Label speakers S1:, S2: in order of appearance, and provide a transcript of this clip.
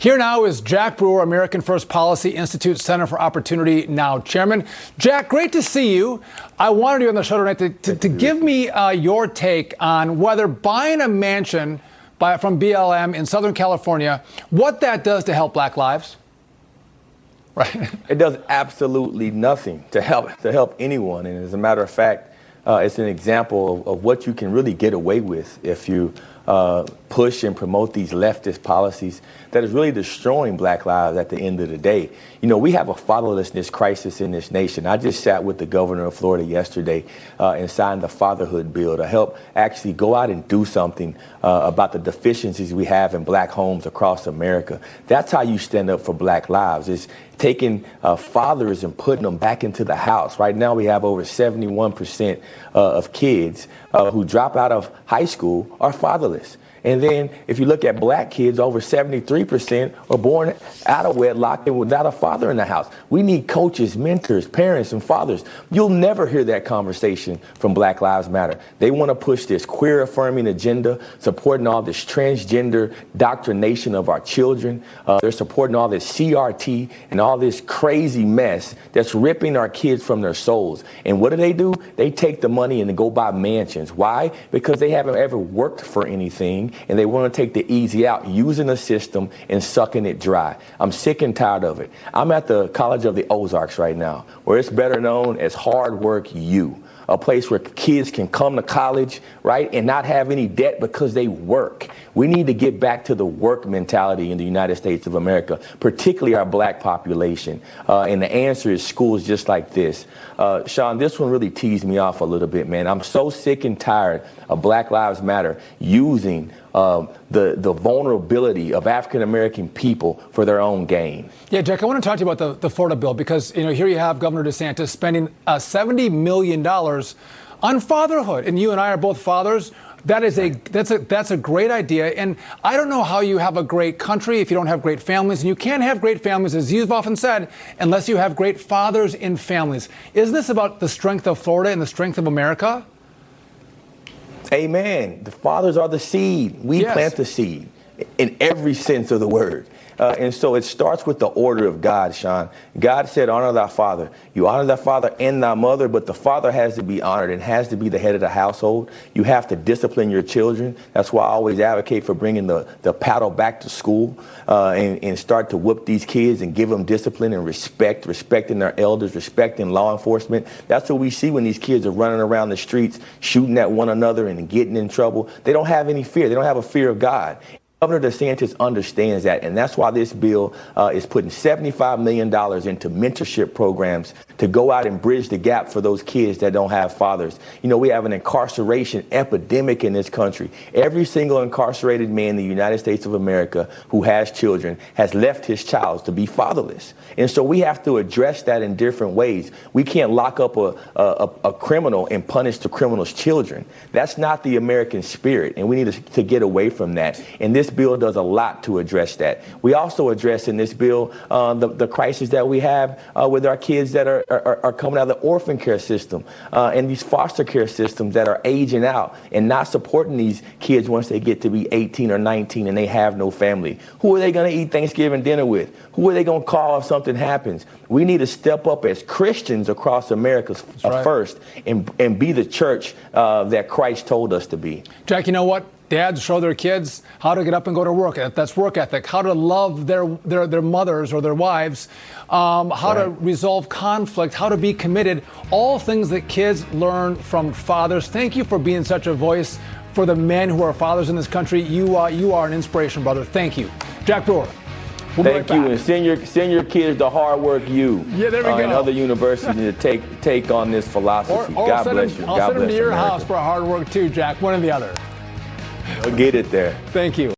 S1: Here now is Jack Brewer, American First Policy Institute Center for Opportunity Now Chairman. Jack, great to see you. I wanted you on the show tonight to give me your take on whether buying a mansion from BLM in Southern California, what that does to help Black lives. Right.
S2: It does absolutely nothing to help anyone. And as a matter of fact, it's an example of what you can really get away with if you push and promote these leftist policies that is really destroying Black lives at the end of the day. You know, we have a fatherlessness crisis in this nation. I just sat with the governor of Florida yesterday and signed the fatherhood bill to help actually go out and do something about the deficiencies we have in Black homes across America. That's how you stand up for Black lives, is taking fathers and putting them back into the house. Right now we have over 71% of kids who drop out of high school are fatherless. And then if you look at Black kids, over 73% are born out of wedlock and without a father in the house. We need coaches, mentors, parents, and fathers. You'll never hear that conversation from Black Lives Matter. They want to push this queer affirming agenda, supporting all this transgender doctrination of our children. They're supporting all this CRT and all this crazy mess that's ripping our kids from their souls. And what do? They take the money and they go buy mansions. Why? Because they haven't ever worked for anything, and they want to take the easy out, using the system and sucking it dry. I'm sick and tired of it. I'm at the College of the Ozarks right now, where it's better known as Hard Work U, a place where kids can come to college, right, and not have any debt because they work. We need to get back to the work mentality in the United States of America, particularly our Black population. And the answer is schools just like this. Sean, this one really teased me off a little bit, man. I'm so sick and tired of Black Lives Matter using the vulnerability of African-American people for their own gain.
S1: Yeah, Jack, I want to talk to you about the Florida bill, because, you know, here you have Governor DeSantis spending $70 million on fatherhood. And you and I are both fathers. That's a great idea. And I don't know how you have a great country if you don't have great families. And you can't have great families, as you've often said, unless you have great fathers in families. Isn't this about the strength of Florida and the strength of America?
S2: Amen. The fathers are the seed. We plant the seed in every sense of the word. And so it starts with the order of God, Sean. God said, honor thy father. You honor thy father and thy mother, but the father has to be honored and has to be the head of the household. You have to discipline your children. That's why I always advocate for bringing the paddle back to school and start to whoop these kids and give them discipline and respecting their elders, respecting law enforcement. That's what we see when these kids are running around the streets, shooting at one another and getting in trouble. They don't have any fear. They don't have a fear of God. Governor DeSantis understands that, and that's why this bill is putting $75 million into mentorship programs to go out and bridge the gap for those kids that don't have fathers. You know, we have an incarceration epidemic in this country. Every single incarcerated man in the United States of America who has children has left his child to be fatherless. And so we have to address that in different ways. We can't lock up a criminal and punish the criminal's children. That's not the American spirit, and we need to get away from that. And this bill does a lot to address that. We also address in this bill the crisis that we have with our kids that are coming out of the orphan care system and these foster care systems that are aging out and not supporting these kids once they get to be 18 or 19 and they have no family. Who are they going to eat Thanksgiving dinner with? Who are they going to call if something happens? We need to step up as Christians across America first and be the church that Christ told us to be.
S1: Jack, you know what? Dads show their kids how to get up and go to work. That's work ethic. How to love their mothers or their wives. How to resolve conflict. How to be committed. All things that kids learn from fathers. Thank you for being such a voice for the men who are fathers in this country. You are an inspiration, brother. Thank you, Jack Brewer.
S2: Thank you, and send your kids to Hard Work U.
S1: Yeah, there we go.
S2: And other universities to take on this philosophy. God bless you.
S1: I'll send them to your house for Hard Work too, Jack. One or the other.
S2: We'll get it there.
S1: Thank you.